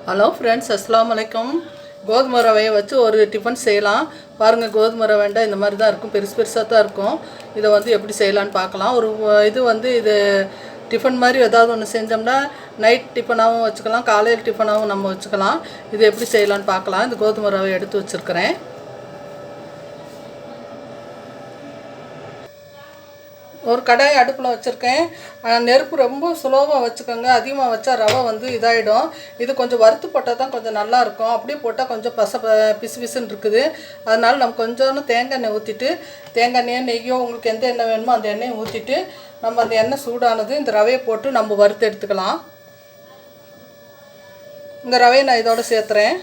Hello friends, அஸ்ஸலாமு அலைக்கும். கோதுமை ரவையை வச்சு ஒரு டிஃபன் செய்யலாம். பாருங்கள், கோதுமை ரவைண்டா இந்த மாதிரி தான் இருக்கும், பெருசு பெருசாக தான் இருக்கும். இதை வந்து எப்படி செய்யலான்னு பார்க்கலாம். இது டிஃபன் மாதிரி ஏதாவது ஒன்று செஞ்சோம்னா நைட் டிஃபனாகவும் வச்சுக்கலாம், காலையில் டிஃபனாகவும் நம்ம வச்சுக்கலாம். இது எப்படி செய்யலான்னு பார்க்கலாம். இந்த கோதுமை ரவை எடுத்து வச்சுருக்கிறேன். ஒரு கடாய் அடுப்பில் வச்சுருக்கேன். நெருப்பு ரொம்ப ஸ்லோவாக வச்சுக்கோங்க. அதிகமாக வச்சா ரவை வந்து இதாகிடும். இது கொஞ்சம் வறுத்து போட்டால் தான் கொஞ்சம் நல்லாயிருக்கும். அப்படியே போட்டால் கொஞ்சம் பிசு பிசுன்னு இருக்குது. அதனால் நம்ம கொஞ்சோன்னு தேங்காய் எண்ணெய் ஊற்றிட்டு, தேங்காய் எண்ணெயோ நெய்யோ உங்களுக்கு எந்த எண்ணெய் வேணுமோ அந்த எண்ணெயை ஊற்றிட்டு, நம்ம அந்த எண்ணெய் சூடானது இந்த ரவையை போட்டு நம்ம வறுத்து எடுத்துக்கலாம். இந்த ரவையை நான் இதோடு சேர்த்துறேன்.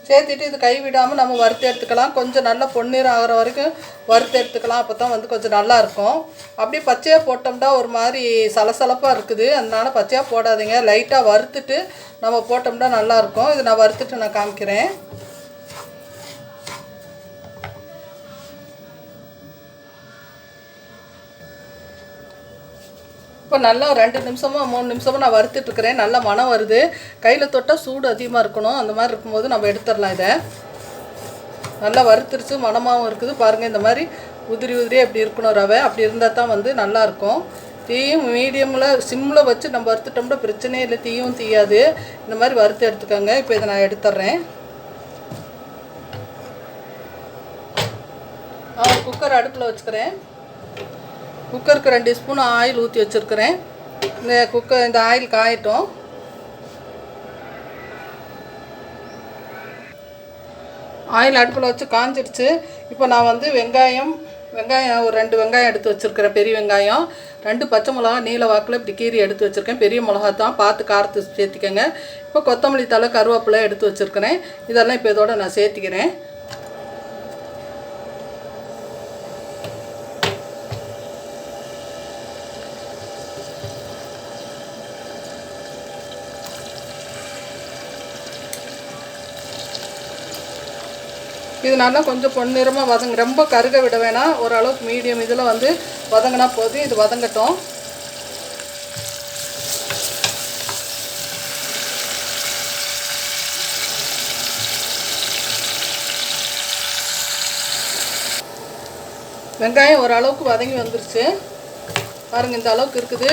சேர்த்துட்டு இது கைவிடாமல் நம்ம வறுத்து எடுத்துக்கலாம். கொஞ்சம் நல்லா பொன்னிறம் ஆகிற வரைக்கும் வறுத்து எடுத்துக்கலாம். அப்போ தான் வந்து கொஞ்சம் நல்லாயிருக்கும். அப்படியே பச்சையாக போட்டோம்னா ஒரு மாதிரி சலசலப்பாக இருக்குது. அதனால பச்சையாக போடாதீங்க, லைட்டாக வறுத்துட்டு நம்ம போட்டோம்னா நல்லாயிருக்கும். இது நான் வறுத்துட்டு நான் காமிக்கிறேன். இப்போ நல்லா 2 நிமிஷமோ 3 நிமிஷமோ நான் வறுத்துட்ருக்கிறேன். நல்லா மணம் வருது. கையில் தொட்டால் சூடு அதிகமாக இருக்கணும். அந்த மாதிரி இருக்கும்போது நம்ம எடுத்துடலாம். இதை நல்லா வறுத்துருச்சு, மணமாகவும் இருக்குது. பாருங்கள், இந்த மாதிரி உதிரி உதிரியாக இப்படி இருக்கணும் ரவை. அப்படி இருந்தால் தான் வந்து நல்லாயிருக்கும். தீயும் மீடியமில் சிம்மில் வச்சு நம்ம வறுத்துட்டோம்னா பிரச்சனையே இல்லை, தீயும் தீயாது. இந்த மாதிரி வறுத்து எடுத்துக்கோங்க. இப்போ இதை நான் எடுத்துட்றேன். குக்கர் அடுப்பில் வச்சுக்கிறேன். குக்கருக்கு 2 ஸ்பூன் ஆயில் ஊற்றி வச்சுருக்கிறேன். இந்த ஆயில் காயட்டும். ஆயில் அடுப்பில் வச்சு காஞ்சிடுச்சு. இப்போ நான் வந்து வெங்காயம் ஒரு 2 வெங்காயம் எடுத்து வச்சுருக்கிறேன். பெரிய வெங்காயம், 2 பச்சை மிளகா நீல வாக்கில் இப்படி கீரி எடுத்து வச்சுருக்கேன். பெரிய மிளகா தான், பார்த்து காரத்தை சேர்த்திக்கங்க. இப்போ கொத்தமல்லி தழை, கருவேப்பிலை எடுத்து வச்சுருக்கிறேன். இதெல்லாம் இப்போ இதோட நான் சேர்த்திக்கிறேன். இது நல்லா கொஞ்சம் பொன்னிறமாக ரொம்ப கருக விட வேணாம். ஓரளவுக்கு மீடியம் இதில் வந்து வதங்கினா போதும். இது வதங்கட்டும். வெங்காயம் ஓரளவுக்கு வதங்கி வந்துருச்சு. பாருங்கள், இந்த அளவுக்கு இருக்குது.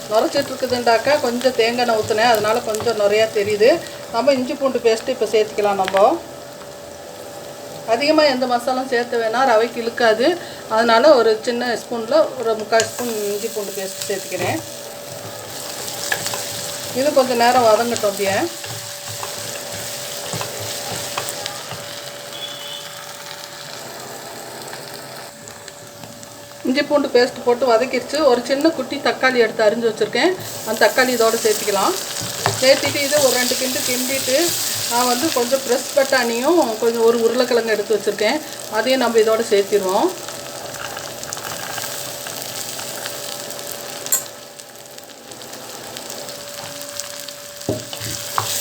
நுரைச்சிட்டு இருக்குதுண்டாக்கா கொஞ்சம் தேங்காய் எண்ணெய் ஊற்றினேன், அதனால் கொஞ்சம் நிறையா தெரியுது. நம்ம இஞ்சி பூண்டு பேஸ்ட்டு இப்போ சேர்த்துக்கலாம். நம்ம அதிகமாக எந்த மசாலாவும் சேர்த்து வேணால் ரவைக்கு இழுக்காது. அதனால் ஒரு சின்ன ஸ்பூனில் ஒரு 3/4 ஸ்பூன் இஞ்சி பூண்டு பேஸ்ட் சேர்த்துக்கிறேன். இது கொஞ்சம் நேரம் வதங்கட்டும். அப்படியே இஞ்சி பூண்டு பேஸ்ட் போட்டு வதக்கிடுச்சு. ஒரு சின்ன குட்டி தக்காளி எடுத்து அரிஞ்சு வச்சுருக்கேன். அந்த தக்காளி இதோடு சேர்த்துக்கலாம். சேர்த்துட்டு இது ஒரு 2 கிண்டிட்டு நான் வந்து கொஞ்சம் ஃப்ரெஷ் பட்டாணியும் கொஞ்சம் ஒரு உருளைக்கிழங்கு எடுத்து வச்சுருக்கேன். அதையும் நம்ம இதோடு சேர்த்திடுவோம்.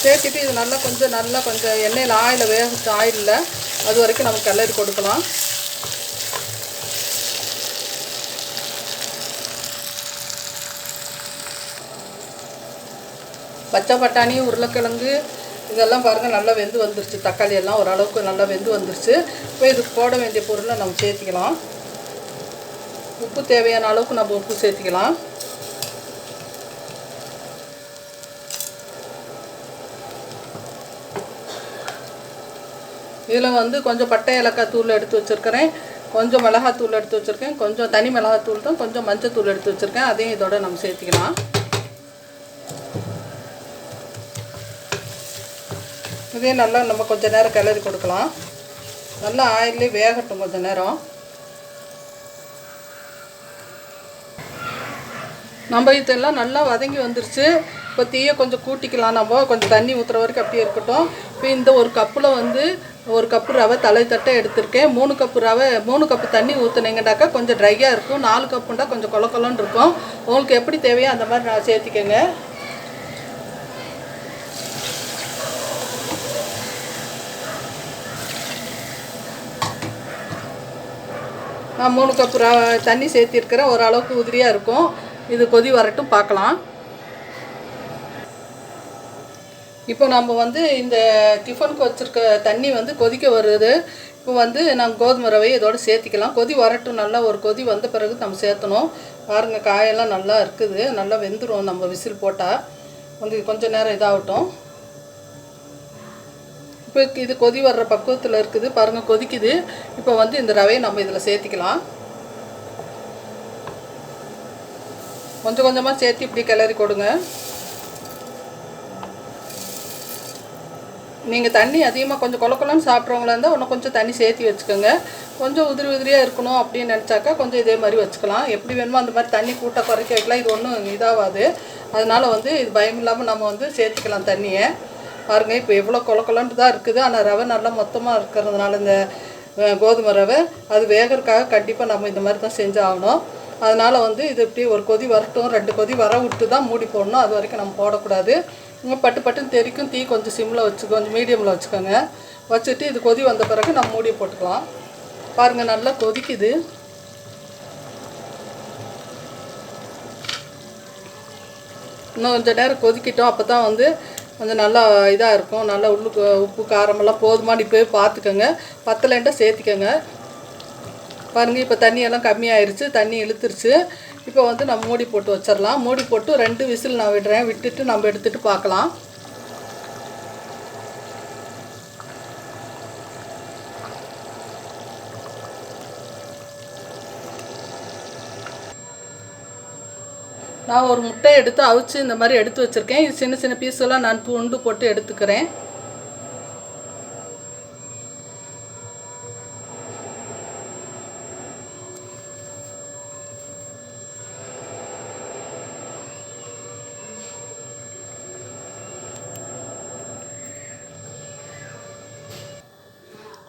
சேர்த்துட்டு இது நல்லா கொஞ்சம் எண்ணெயில் ஆயிலில் அது வரைக்கும் நம்ம கிளறி கொடுக்கலாம். பச்சை பட்டாணி, உருளைக்கிழங்கு இதெல்லாம் பாருங்கள் நல்லா வெந்து வந்துருச்சு. தக்காளி எல்லாம் ஓரளவுக்கு நல்லா வெந்து வந்துருச்சு. இப்போ இதுக்கு போட வேண்டிய பொருளை நம்ம சேர்த்திக்கலாம். உப்பு தேவையான அளவுக்கு நம்ம உப்பு சேர்த்திக்கலாம். இதில் வந்து கொஞ்சம் பட்டை ஏலக்காய் தூள் எடுத்து வச்சுருக்கிறேன், கொஞ்சம் மிளகாத்தூள் எடுத்து வச்சுருக்கேன், கொஞ்சம் தனி மிளகாத்தூள் தான், கொஞ்சம் மஞ்சள் தூள் எடுத்து வச்சுருக்கேன். அதையும் இதோட நம்ம சேர்த்திக்கலாம். இதே நல்லா நம்ம கொஞ்சம் நேரம் கிளறி கொடுக்கலாம். நல்லா ஆயிலே வேகட்டும் கொஞ்சம் நேரம். நம்ம இதெல்லாம் நல்லா வதங்கி வந்துருச்சு. இப்போ தீயை கொஞ்சம் கூட்டிக்கலாம். நம்ம கொஞ்சம் தண்ணி ஊற்றுற வரைக்கும் அப்படியே இருக்கட்டும். இப்போ இந்த ஒரு கப்பில் வந்து 1 கப்பு ரவை தட்டை எடுத்திருக்கேன். 3 கப்பு தண்ணி ஊற்றுனீங்கன்னாக்கா கொஞ்சம் ட்ரையாக இருக்கும். 4 கப்புண்டா கொஞ்சம் கொலன்னு இருக்கும். உங்களுக்கு எப்படி தேவையோ அந்த மாதிரி நான் சேர்த்திக்கங்க. நான் 3 கப்பு தண்ணி சேர்த்திருக்கிறேன். ஓரளவுக்கு உதிரியாக இருக்கும். இது கொதி வரட்டும் பார்க்கலாம். இப்போ நம்ம வந்து இந்த டிஃபனுக்கு வச்சுருக்க தண்ணி வந்து கொதிக்க வருது. இப்போ வந்து நாங்கள் கோதுமை ரவையை இதோடு சேர்த்திக்கலாம். கொதி வரட்டும். நல்லா ஒரு கொதி வந்த பிறகு நம்ம சேர்த்தணும். பாருங்கள், காயெல்லாம் நல்லா இருக்குது. நல்லா வெந்துடும் நம்ம விசில் போட்டால். வந்து கொஞ்சம் நேரம் இதாகட்டும். இப்போ இது கொதி வர்ற பக்குவத்தில் இருக்குது. பாருங்கள், கொதிக்குது. இப்போ வந்து இந்த ரவையை நம்ம இதில் சேர்த்திக்கலாம். கொஞ்சம் கொஞ்சமாக சேர்த்து இப்படி கிளறி கொடுங்க. நீங்கள் தண்ணி அதிகமாக கொஞ்சம் கொலன்னு சாப்பிட்றவங்களா இருந்தால் இன்னும் கொஞ்சம் தண்ணி சேர்த்து வச்சுக்கோங்க. கொஞ்சம் உதிரியாக இருக்கணும் அப்படின்னு நினச்சாக்கா கொஞ்சம் இதே மாதிரி வச்சுக்கலாம். எப்படி வேணுமோ அந்த மாதிரி தண்ணி கூட்ட குறைக்க வைக்கலாம். இது ஒன்றும் இதாகாது. அதனால் வந்து இது பயம் இல்லாமல் நம்ம வந்து சேர்த்துக்கலாம் தண்ணியை. பாருங்கள், இப்போ எவ்வளோ கொலன்னு தான் இருக்குது. ஆனால் ரவை நல்லா மொத்தமாக இருக்கிறதுனால இந்த கோதுமை ரவை அது வேகிறதுக்காக கண்டிப்பாக நம்ம இந்த மாதிரி தான் செஞ்சு ஆகணும். அதனால் வந்து இது இப்படி ஒரு கொதி வரட்டும். 2 கொதி வர விட்டு தான் மூடி போடணும். அது வரைக்கும் நம்ம போடக்கூடாது. பட்டுன்னு தெரிக்கும். தீ கொஞ்சம் சிம்மில் கொஞ்சம் மீடியமில் வச்சுக்கோங்க. வச்சுட்டு இது கொதி வந்த பிறகு நம்ம மூடி போட்டுக்கலாம். பாருங்கள், நல்லா கொதிக்குது. இன்னும் கொஞ்சம் நேரம் கொதிக்கிட்டோம். அப்போ தான் வந்து கொஞ்சம் நல்லா இதாக இருக்கும். நல்லா உள்ளுக்கு உப்பு காரமெல்லாம் போதுமானு இப்போ பார்த்துக்கோங்க. பத்தலைன்ட்டால் சேர்த்திக்கோங்க. பாருங்கள், இப்போ தண்ணியெல்லாம் கம்மியாயிருச்சு. தண்ணி இழுத்துருச்சு. இப்போ வந்து நம்ம மூடி போட்டு வச்சிடலாம். மூடி போட்டு 2 விசில் நான் விடுறேன். விட்டுட்டு நம்ம எடுத்துகிட்டு பார்க்கலாம். நான் ஒரு முட்டை எடுத்து அவிச்சு இந்த மாதிரி எடுத்து வச்சுருக்கேன். இது சின்ன சின்ன பீஸெல்லாம் நான் துண்டு போட்டு எடுத்துக்கிறேன்.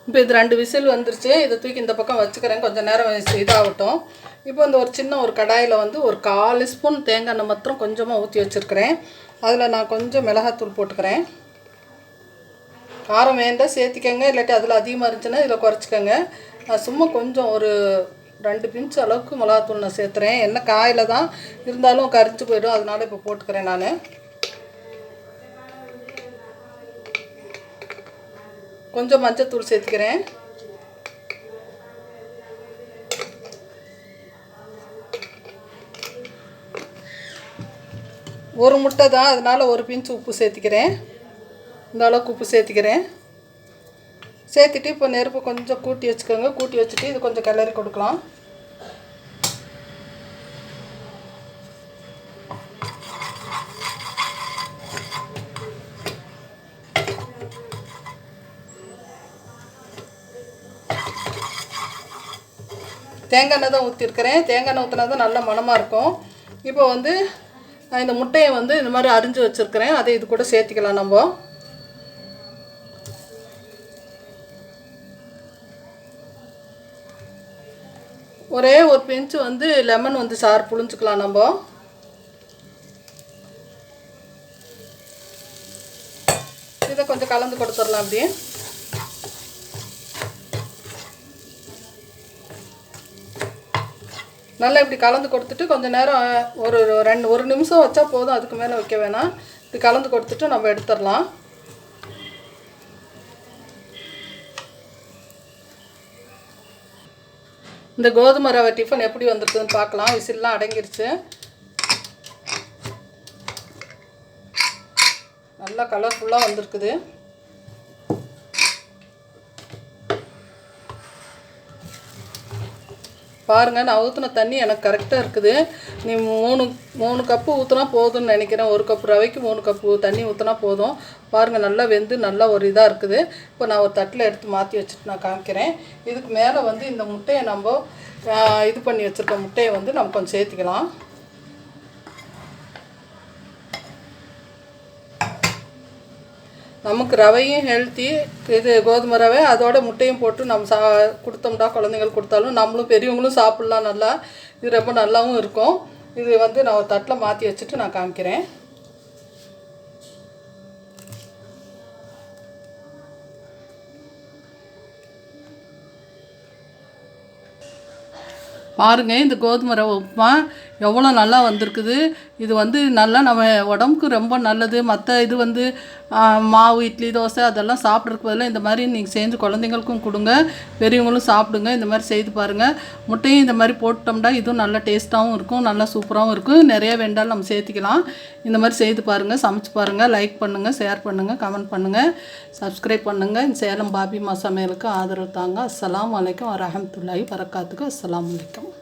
இப்போ இது 2 விசில் வந்துருச்சு. இதை தூக்கி இந்த பக்கம் வச்சுக்கிறேன். கொஞ்சம் நேரம் இதாகட்டும். இப்போ இந்த ஒரு சின்ன ஒரு கடாயில் வந்து ஒரு 1/4 ஸ்பூன் தேங்காய் எண்ணெய் மாத்திரம் கொஞ்சமாக ஊற்றி வச்சுருக்கிறேன். அதில் நான் கொஞ்சம் மிளகாத்தூள் போட்டுக்கிறேன். காரம் வேண்டாம் சேர்த்திக்கங்க. இல்லாட்டி அதில் அதிகமாக இருந்துச்சுன்னா இதில் குறைச்சிக்கோங்க. நான் சும்மா கொஞ்சம் ஒரு 2 பிஞ்ச் அளவுக்கு மிளகாத்தூள் நான் சேர்த்துறேன். என்ன காயில் தான் இருந்தாலும் கரிஞ்சு போயிடும். அதனால இப்போ போட்டுக்கிறேன் நான். கொஞ்சம் மஞ்சத்தூள் சேர்த்துக்கிறேன். ஒரு முட்டை தான், அதனால் ஒரு பிஞ்ச் உப்பு சேர்த்துக்கிறேன். இந்த அளவுக்கு உப்பு சேர்த்துக்கிறேன். சேர்த்துட்டு இப்போ நெருப்பு கொஞ்சம் கூட்டி வச்சுக்கோங்க. கூட்டி வச்சுட்டு இது கொஞ்சம் கிளறி கொடுக்கலாம். தேங்காய் எண்ணெய் தான் ஊற்றிருக்கிறேன். தேங்காய் எண்ணெய் ஊற்றினா தான் நல்ல மணமாக இருக்கும். இப்போ வந்து நான் இந்த முட்டையை வந்து இந்த மாதிரி அரிஞ்சு வச்சுருக்கிறேன். அதை இது கூட சேர்த்திக்கலாம். நம்ம ஒரே ஒரு பிஞ்சு வந்து லெமன் வந்து சாறு புழிஞ்சுக்கலாம். நம்ம இதை கொஞ்சம் கலந்து கொடுத்துடலாம். அப்படியே நல்லா இப்படி கலந்து கொடுத்துட்டு கொஞ்சம் நேரம் ஒரு நிமிஷம் வச்சா போதும். அதுக்கு மேலே வைக்க வேணாம். இப்படி கலந்து கொடுத்துட்டு நம்ம எடுத்துடலாம். இந்த கோதுமை ரவை டிஃபன் எப்படி வந்திருக்குதுன்னு பார்க்கலாம். விசில்லாம் அடங்கிருச்சு. நல்லா கலர்ஃபுல்லாக வந்திருக்குது. பாருங்கள், நான் ஊற்றின தண்ணி எனக்கு கரெக்டாக இருக்குது. நீ 3 கப்பு ஊற்றினா போதும்னு நினைக்கிறேன். 1 கப்பு ரவைக்கு 3 கப்பு தண்ணி ஊற்றினா போதும். பாருங்கள், நல்லா வெந்து நல்லா ஒரு இதாக இருக்குது. இப்போ நான் ஒரு தட்டில் எடுத்து மாற்றி வச்சுட்டு நான் காமிக்கிறேன். இதுக்கு மேலே வந்து இந்த முட்டையை நம்ம இது பண்ணி வச்சுருக்க முட்டையை வந்து நம்ம கொஞ்சம் சேர்த்திக்கலாம். நமக்கு ரவையும் ஹெல்த்தி. இது கோதுமை ரவை, அதோட முட்டையும் போட்டு நம்ம கொடுத்தோம்னா குழந்தைங்களுக்கு கொடுத்தாலும் நம்மளும் பெரியவங்களும் சாப்பிட்லாம். நல்லா இது ரொம்ப நல்லாவும் இருக்கும். இது வந்து நான் ஒரு தட்டில் மாற்றி வச்சுட்டு நான் காமிக்கிறேன். பாருங்கள் இந்த கோதுமை ரவை உப்புமா எவ்வளோ நல்லா வந்திருக்குது. இது வந்து நல்லா நம்ம உடம்புக்கு ரொம்ப நல்லது. மற்ற இது வந்து மாவு இட்லி தோசை அதெல்லாம் சாப்பிட்றதுக்கு பதிலாக இந்த மாதிரி நீங்கள் செஞ்சு குழந்தைங்களுக்கும் கொடுங்க, பெரியவங்களும் சாப்பிடுங்க. இந்த மாதிரி செய்து பாருங்கள். முட்டையும் இந்த மாதிரி போட்டோம்னா இதுவும் நல்லா டேஸ்ட்டாகவும் இருக்கும், நல்லா சூப்பராகவும் இருக்கும். நிறைய வேண்டாலும் நம்ம சேர்த்திக்கலாம். இந்த மாதிரி செய்து பாருங்கள், சமைச்சு பாருங்கள். லைக் பண்ணுங்கள், ஷேர் பண்ணுங்கள், கமெண்ட் பண்ணுங்கள், சப்ஸ்கிரைப் பண்ணுங்கள். சேலம் பாபிமா சமையலுக்கு ஆதரவு தாங்க. அஸ்ஸலாமு அலைக்கும் வரஹ்மத்துல்லாஹி வரகாத்துக்கு. அஸ்ஸலாமு அலைக்கும்.